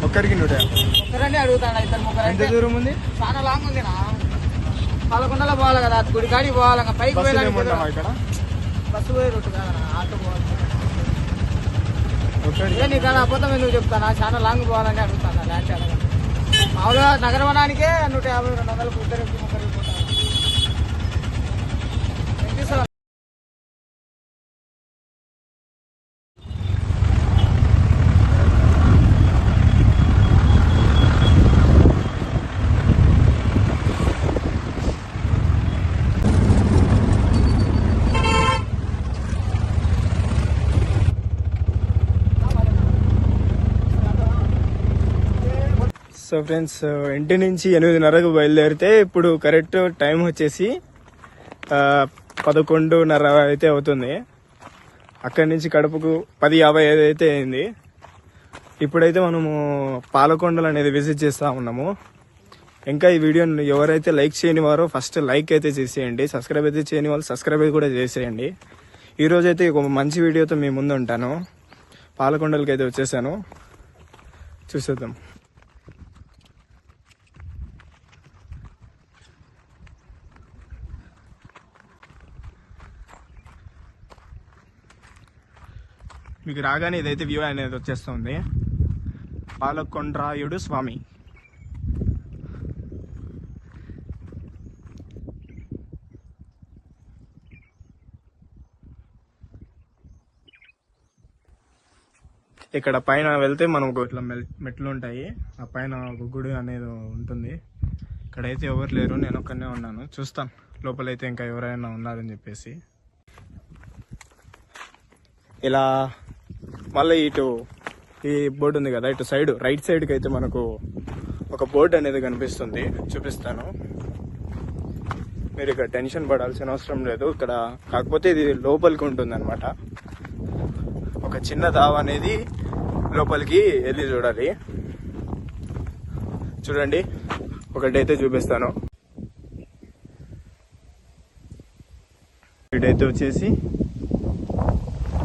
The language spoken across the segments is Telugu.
ఒక్కరికి 150 ఒక్కరండి అడుగుతాను. ఇద్దరు ముగ్గురు ఎంత దూరం ఉంది? చాలా లాంగ్ ఉంది నా. 11 పోవాలి కదా, గుడి కాడికి పోవాలి. పైకి పోయాలి ఇక్కడ బస్సు పోయే రూట్ కదా, ఆటో పోవాలి. నీకు అబద్ధం ఎందుకు చెప్తానా? చాలా లాంగ్ పోవాలని అడుగుతాను. ల్యాండ్ అడగ మామూలుగా నగరవనానికే 150, 200 ఇద్దరికి ముగ్గురికి పోతాను. సో ఫ్రెండ్స్, ఇంటి నుంచి 8:30కు బయలుదేరితే ఇప్పుడు కరెక్ట్ టైం వచ్చేసి 11:30 అయితే అవుతుంది. అక్కడి నుంచి కడపకు 10:55 అయితే అయింది. ఇప్పుడైతే మనము పాలకొండలు అనేది విజిట్ చేస్తూ ఉన్నాము. ఇంకా ఈ వీడియోని ఎవరైతే లైక్ చేయని వారో ఫస్ట్ లైక్ అయితే చేసేయండి. సబ్స్క్రైబ్ అయితే చేయని వాళ్ళు సబ్స్క్రైబ్ కూడా చేసేయండి. ఈరోజు అయితే ఒక మంచి వీడియోతో మీ ముందు ఉంటాను. పాలకొండలకి అయితే వచ్చేసాను, చూసేద్దాం. మీకు రాగానే ఇదైతే వ్యూ అనేది వచ్చేస్తుంది. పాలకొండ్రాయుడు స్వామి. ఇక్కడ పైన వెళ్తే మనకు ఇట్లా మెట్లు ఉంటాయి. ఆ పైన ఒక గుడి అనేది ఉంటుంది. ఇక్కడైతే ఎవరు లేరు, నేను ఒక్కనే ఉన్నాను. చూస్తాను లోపలైతే ఇంకా ఎవరైనా ఉన్నారని చెప్పేసి. ఇలా మళ్ళీ ఇటు ఈ బోర్డు ఉంది కదా, ఇటు సైడ్ రైట్ సైడ్కి అయితే మనకు ఒక బోర్డు అనేది కనిపిస్తుంది, చూపిస్తాను. మీరు ఇక్కడ టెన్షన్ పడాల్సిన అవసరం లేదు. ఇక్కడ కాకపోతే ఇది లోపలికి ఉంటుంది అనమాట. ఒక చిన్న దావ అనేది లోపలికి వెళ్ళి చూడాలి. చూడండి, ఒకటైతే చూపిస్తాను. ఇటైతే వచ్చేసి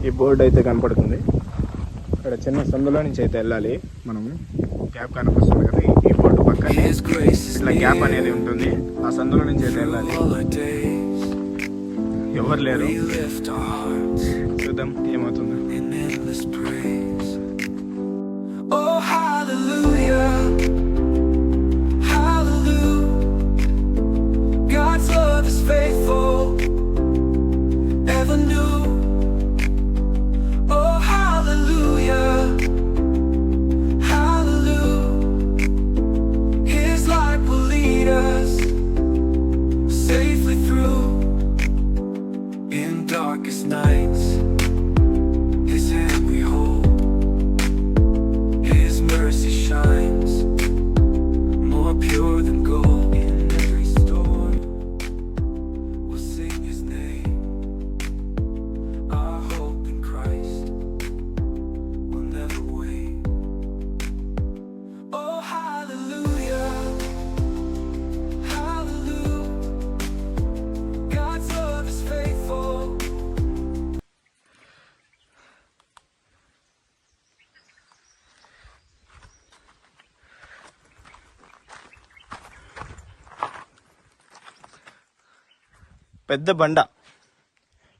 ఈ బోర్డు అయితే కనపడుతుంది. ఇక్కడ చిన్న సందులో నుంచి అయితే వెళ్ళాలి మనము. గ్యాప్ కనిపిస్తుంది కదా, ఈ బోర్డు పక్కనే ఇట్లా గ్యాప్ అనేది ఉంటుంది. ఆ సందులో నుంచి అయితే వెళ్ళాలి. ఎవరు లేరు, చూద్దాం ఏమవుతుందో.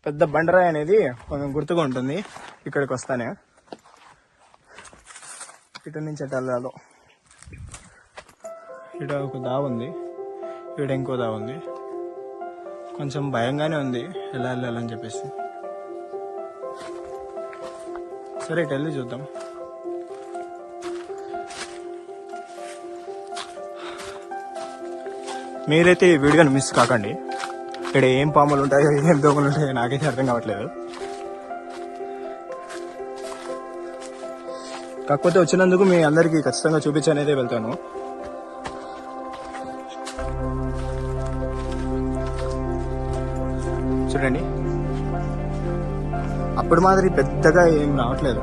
పెద్ద బండరాయి అనేది కొంచెం గుర్తుగా ఉంటుంది. ఇక్కడికి వస్తానే ఇటు నుంచి అటు వెళ్ళాలి. ఇటు ఒక దావ ఉంది, ఇటు ఇంకో దావ ఉంది. కొంచెం భయంగానే ఉంది ఎలా వెళ్ళాలని చెప్పేసి. సరే ఇటు వెళ్ళి చూద్దాం. మీరైతే ఈ వీడియోని మిస్ కాకండి. ఇక్కడ ఏం పాములు ఉంటాయో ఏం దోమలు ఉంటాయో నాకైతే అర్థం కావట్లేదు. కాకపోతే వచ్చినందుకు మీ అందరికీ ఖచ్చితంగా చూపించనేదే వెళ్తాను. చూడండి, అప్పుడు మాదిరి పెద్దగా ఏం రావట్లేదు.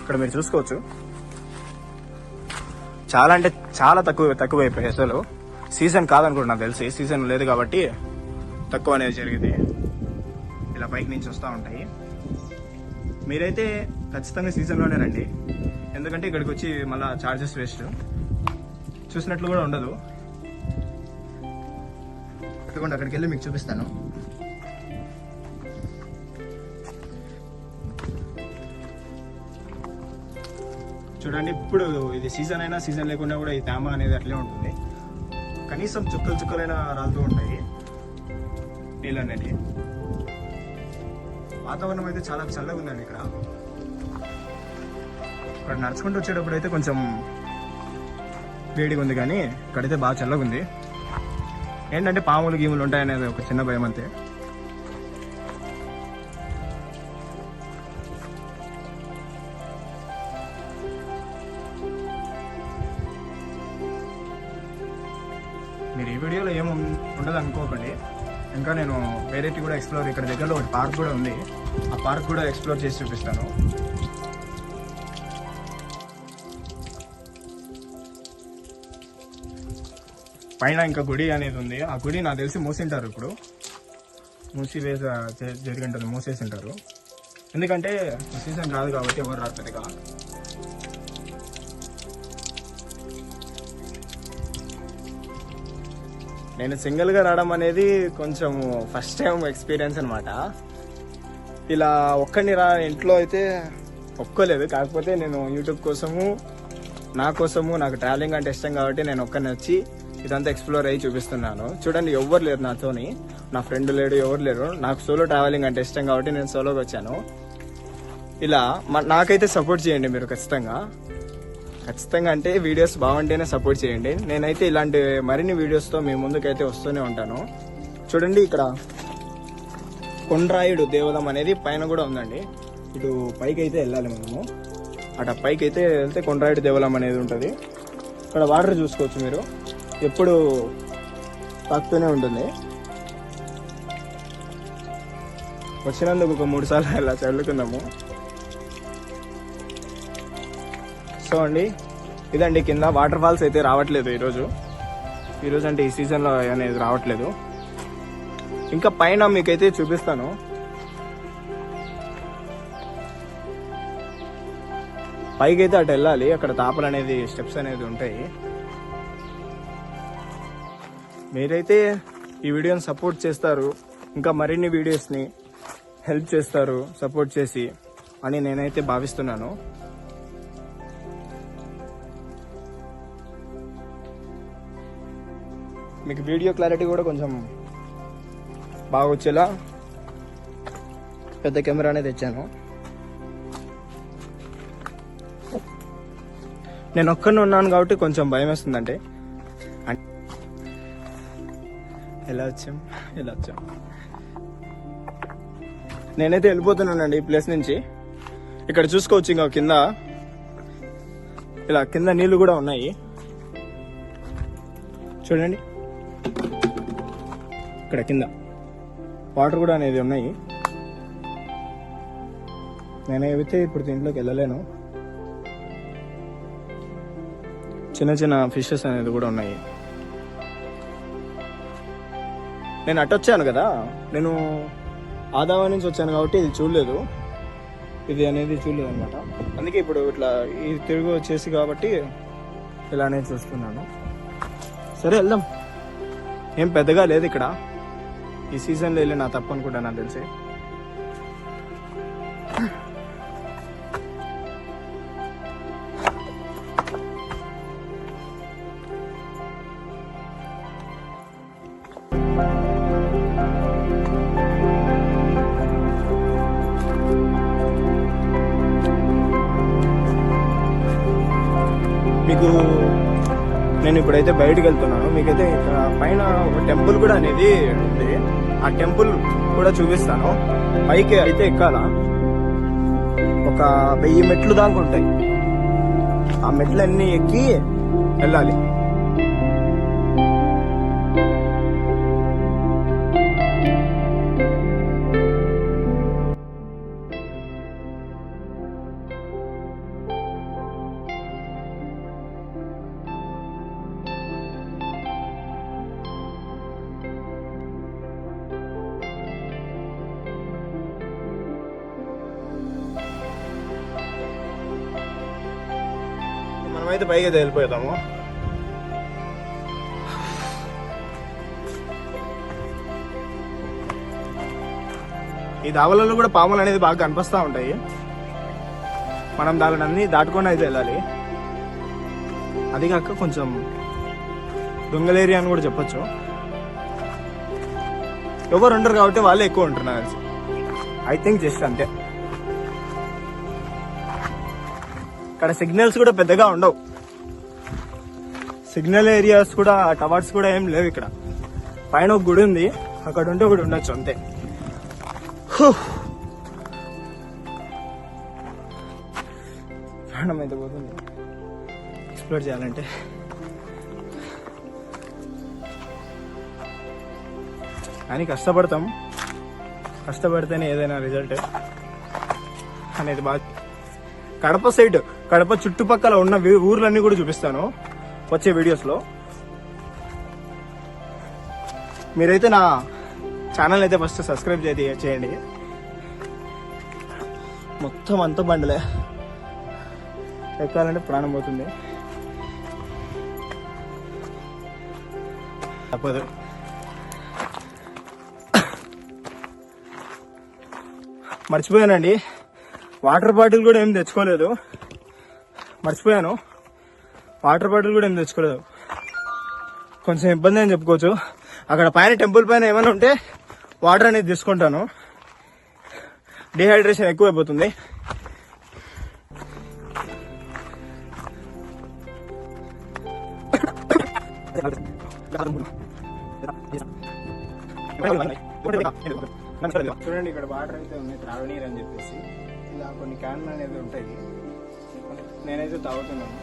ఇక్కడ మీరు చూసుకోవచ్చు, చాలా అంటే చాలా తక్కువ అయిపోయాయి. అసలు సీజన్ కాదనుకుంటున్నా, నాకు తెలిసి సీజన్ లేదు కాబట్టి తక్కువ అనేది జరిగింది. ఇలా పైకి నుంచి వస్తూ ఉంటాయి. మీరైతే ఖచ్చితంగా సీజన్లోనే రండి, ఎందుకంటే ఇక్కడికి వచ్చి మళ్ళీ చార్జెస్ వేస్ట్, చూసినట్లు కూడా ఉండదు. అట్టుకుండా అక్కడికి వెళ్ళి మీకు చూపిస్తాను. చూడండి, ఇప్పుడు ఇది సీజన్ అయినా సీజన్ లేకుండా కూడా ఈ తేమ అనేది అట్లే ఉంటుంది. కనీసం చుక్కలైనా రాలుతూ ఉంటాయి నీళ్ళు అనేది. వాతావరణం అయితే చాలా చల్లగా ఉందండి ఇక్కడ. ఇక్కడ నడుచుకుంటూ వచ్చేటప్పుడు అయితే కొంచెం వేడిగా ఉంది, కానీ ఇక్కడైతే బాగా చల్లగా ఉంది. ఏంటంటే పాములు గీములు ఉంటాయనేది ఒక చిన్న భయం అంతే. మీరు ఈ వీడియోలో ఏం ఉండదు అనుకోకండి, ఇంకా నేను వేరేటి కూడా ఎక్స్ప్లోర్, ఇక్కడ దగ్గరలో ఒకటి పార్క్ కూడా ఉంది, ఆ పార్క్ కూడా ఎక్స్ప్లోర్ చేసి చూపిస్తాను. పైన ఇంకా గుడి అనేది ఉంది, ఆ గుడి నాకు తెలిసి మూసింటారు, ఇప్పుడు జరిగింటుంది, మూసేసి ఉంటారు. ఎందుకంటే సీజన్ రాదు కాబట్టి ఎవరు రాదు పెద్దగా. నేను సింగిల్గా రావడం అనేది కొంచెం ఫస్ట్ టైం ఎక్స్పీరియన్స్ అనమాట. ఇలా ఒక్కడిని ఇంట్లో అయితే ఒప్పుకోలేదు. కాకపోతే నేను యూట్యూబ్ కోసము, నాకు ట్రావెలింగ్ అంటే ఇష్టం కాబట్టి నేను ఒక్కడిని వచ్చి ఇదంతా ఎక్స్ప్లోర్ అయ్యి చూపిస్తున్నాను. చూడండి, ఎవరు లేరు నాతోని, నా ఫ్రెండ్ లేడు, ఎవరు లేరు. నాకు సోలో ట్రావెలింగ్ అంటే ఇష్టం కాబట్టి నేను సోలోగా వచ్చాను. ఇలా నాకైతే సపోర్ట్ చేయండి మీరు ఖచ్చితంగా అంటే వీడియోస్ బాగుంటేనే సపోర్ట్ చేయండి. నేనైతే ఇలాంటి మరిన్ని వీడియోస్తో మీ ముందుకైతే వస్తూనే ఉంటాను. చూడండి, ఇక్కడ కొండ్రాయుడు దేవాలయం అనేది పైన కూడా ఉందండి. ఇటు పైకి అయితే వెళ్ళాలి మనము. అటు పైకి అయితే వెళ్తే కొండ్రాయుడు దేవాలయం అనేది ఉంటుంది. ఇక్కడ వాటర్ చూసుకోవచ్చు మీరు, ఎప్పుడు తాకుతూనే ఉంటుంది. వచ్చినందుకు ఒక 3 సార్లు ఇలా చల్లుకున్నాము. సో అండి, ఇదండి కింద వాటర్ ఫాల్స్ అయితే రావట్లేదు ఈరోజు అంటే ఈ సీజన్లో అనేది రావట్లేదు. ఇంకా పైన మీకైతే చూపిస్తాను. పైకి అయితే అటు వెళ్ళాలి, అక్కడ తాపలు అనేది స్టెప్స్ అనేది ఉంటాయి. మీరైతే ఈ వీడియోని సపోర్ట్ చేస్తారు, ఇంకా మరిన్ని వీడియోస్ని హెల్ప్ చేస్తారు సపోర్ట్ చేసి అని నేనైతే భావిస్తున్నాను. మీకు వీడియో క్లారిటీ కూడా కొంచెం బాగా వచ్చేలా పెద్ద కెమెరా అనేది తెచ్చాను. నేను ఒక్కడిని ఉన్నాను కాబట్టి కొంచెం భయం వేస్తుందంటే. ఎలా వచ్చాం నేనైతే వెళ్ళిపోతున్నానండి ఈ ప్లేస్ నుంచి. ఇక్కడ చూసుకోవచ్చు, ఇంకా కింద ఇలా కింద నీళ్లు కూడా ఉన్నాయి చూడండి. ఇక్కడ కింద వాటర్ కూడా అనేది ఉన్నాయి. నేనైతే ఇప్పుడు దీంట్లోకి వెళ్ళలేను. చిన్న ఫిషెస్ అనేది కూడా ఉన్నాయి. నేను అటొచ్చాను కదా, నేను ఆదావా నుంచి వచ్చాను కాబట్టి ఇది చూడలేదు, ఇది అనేది చూడలేదు అనమాట. అందుకే ఇప్పుడు ఇట్లా ఈ తిరుగు వచ్చేసి కాబట్టి ఇలానే చూస్తున్నాను. సరే వెళ్దాం, ఏం పెద్దగా లేదు ఇక్కడ. ఈ సీజన్లో వెళ్ళి నా తప్పు అనుకుంటా నాకు తెలిసి. మీకు నేను ఇప్పుడైతే బయటకు వెళ్తున్నాను. మీకైతే ఇక్కడ పైన ఒక టెంపుల్ కూడా అనేది ఉంది. ఆ టెంపుల్ కూడా చూపిస్తాను. పైకి అయితే ఎక్కాల, ఒక 1000 మెట్లు దాకా ఉంటాయి. ఆ మెట్లన్నీ ఎక్కి వెళ్ళాలి. మనమైతే పైకి అయితే వెళ్ళిపోతాము. ఈ దావలలో కూడా పాములు అనేది బాగా కనిపిస్తూ ఉంటాయి. మనం దానిని అన్ని దాటుకొని అయితే వెళ్ళాలి. అది కాక కొంచెం దొంగల ఏరియా అని కూడా చెప్పొచ్చు. ఎవరు ఉండరు కాబట్టి వాళ్ళే ఎక్కువ ఉంటున్నారు కలిసి. ఐ థింక్ జస్ట్ అంతే. ఇక్కడ సిగ్నల్స్ కూడా పెద్దగా ఉండవు. సిగ్నల్ ఏరియాస్ కూడా, టవర్స్ కూడా ఏం లేవు ఇక్కడ. పైన ఒక గుడి ఉంది, అక్కడ ఉంటే ఒకటి ఉండొచ్చు అంతే. ప్రాణం అయితే పోతుంది ఎక్స్ప్లోర్ చేయాలంటే. కానీ కష్టపడతాం, కష్టపడితేనే ఏదైనా రిజల్ట్ అనేది బాగా. కడప సైడ్, కడప చుట్టుపక్కల ఉన్న ఊర్లన్నీ కూడా చూపిస్తాను వచ్చే వీడియోస్లో. మీరైతే నా ఛానల్ అయితే ఫస్ట్ సబ్స్క్రైబ్ చేయండి. మొత్తం అంతా బండలే, ఎక్కాలంటే ప్రాణం పోతుంది. తప్పదు. మర్చిపోయానండి, వాటర్ బాటిల్ కూడా ఏం తెచ్చుకోలేదు. మర్చిపోయాను, వాటర్ బాటిల్ కూడా ఏం తెచ్చుకోలేదు. కొంచెం ఇబ్బంది అని చెప్పుకోవచ్చు. అక్కడ పైన టెంపుల్ పైన ఏమైనా ఉంటే వాటర్ అనేది తీసుకుంటాను. డిహైడ్రేషన్ ఎక్కువైపోతుంది. చూడండి, ఇక్కడ వాటర్ అయితే ఉన్నాయి, త్రాగునీరు అని చెప్పేసి. ఇలా కొన్ని క్యాన్లు అనేది ఉంటాయి. నేనైతే తాగుతున్నాను.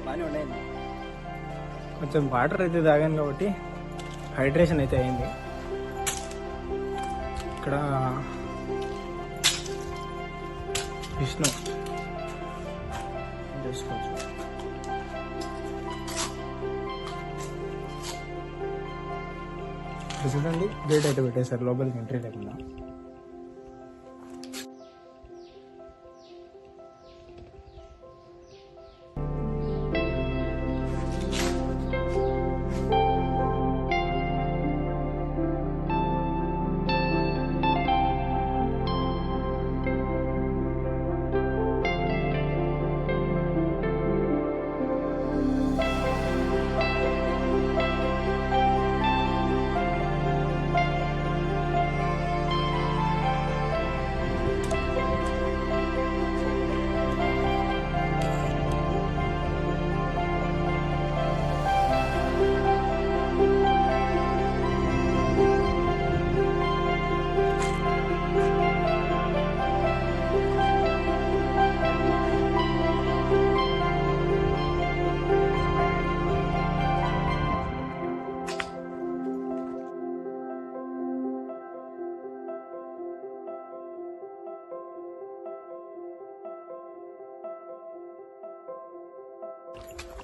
బాగానే ఉన్నాయి. కొంచెం వాటర్ అయితే తాగాను కాబట్టి హైడ్రేషన్ అయితే అయింది. ఇక్కడ విష్ణు చేసుకోవచ్చు. చూడండి, గేట్ అయితే పెట్టేశారు లోపలికి ఎంట్రీ లేకుండా.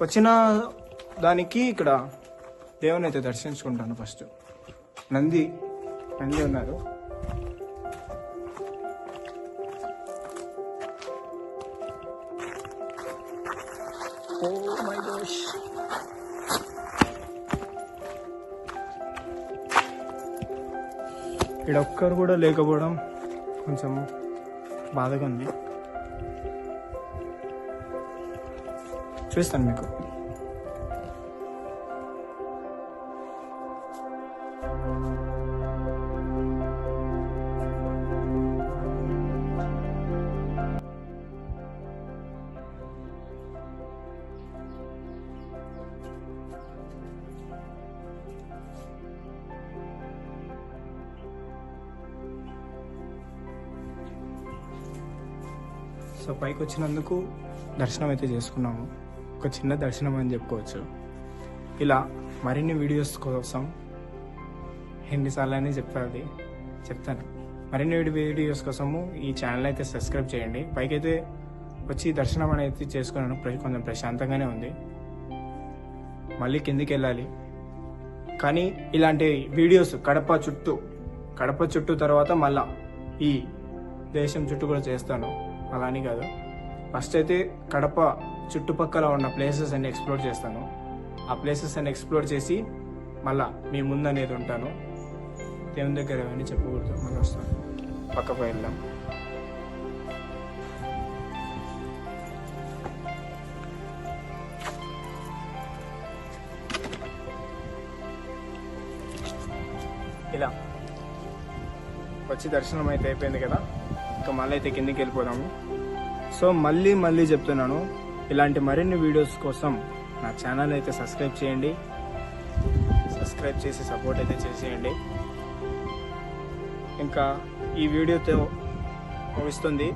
వచ్చిన దానికి ఇక్కడ దేవుని అయితే దర్శించుకుంటాను. ఫస్ట్ నంది ఉన్నారు. ఓ మై గాష్, ఇక్కడ ఒక్కరు కూడా లేకపోవడం కొంచెం బాధగా ఉంది. చూస్తాను మీకు. సో పైకి వచ్చినందుకు దర్శనం అయితే చేసుకున్నాము. ఒక చిన్న దర్శనం అని చెప్పుకోవచ్చు. ఇలా మరిన్ని వీడియోస్ కోసం ఎన్నిసార్లు అని చెప్తాను. మరిన్ని వీడియోస్ కోసము ఈ ఛానల్ అయితే సబ్స్క్రైబ్ చేయండి. పైకైతే వచ్చి దర్శనం అనేది చేసుకున్నాను. కొంచెం ప్రశాంతంగానే ఉంది. మళ్ళీ కిందికి వెళ్ళాలి. కానీ ఇలాంటి వీడియోస్ కడప చుట్టూ తర్వాత మళ్ళా ఈ దేశం చుట్టూ కూడా చేస్తాను. అలా అని కాదు, ఫస్ట్ అయితే కడప చుట్టుపక్కల ఉన్న ప్లేసెస్ అన్ని ఎక్స్ప్లోర్ చేస్తాను. ఆ ప్లేసెస్ అన్ని ఎక్స్ప్లోర్ చేసి మళ్ళా మీ ముందు అనేది ఉంటాను. దేవుని దగ్గర ఏమని చెప్పకూడదు. మళ్ళీ వస్తాను. పక్కకు వెళ్దాం. ఇలా వచ్చి దర్శనం అయితే అయిపోయింది కదా, ఇంకా మళ్ళీ అయితే కిందికి వెళ్ళిపోదాము. సో మళ్ళీ చెప్తున్నాను, ఇలాంటి మరిన్ని వీడియోస్ కోసం నా ఛానల్ అయితే సబ్స్క్రైబ్ చేయండి. సబ్స్క్రైబ్ చేసి సపోర్ట్ అయితే చేసేయండి. ఇంకా ఈ వీడియోతో ముగిస్తుంది.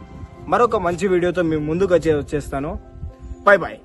మరొక మంచి వీడియోతో మీ ముందుకు వచ్చేస్తాను. బాయ్.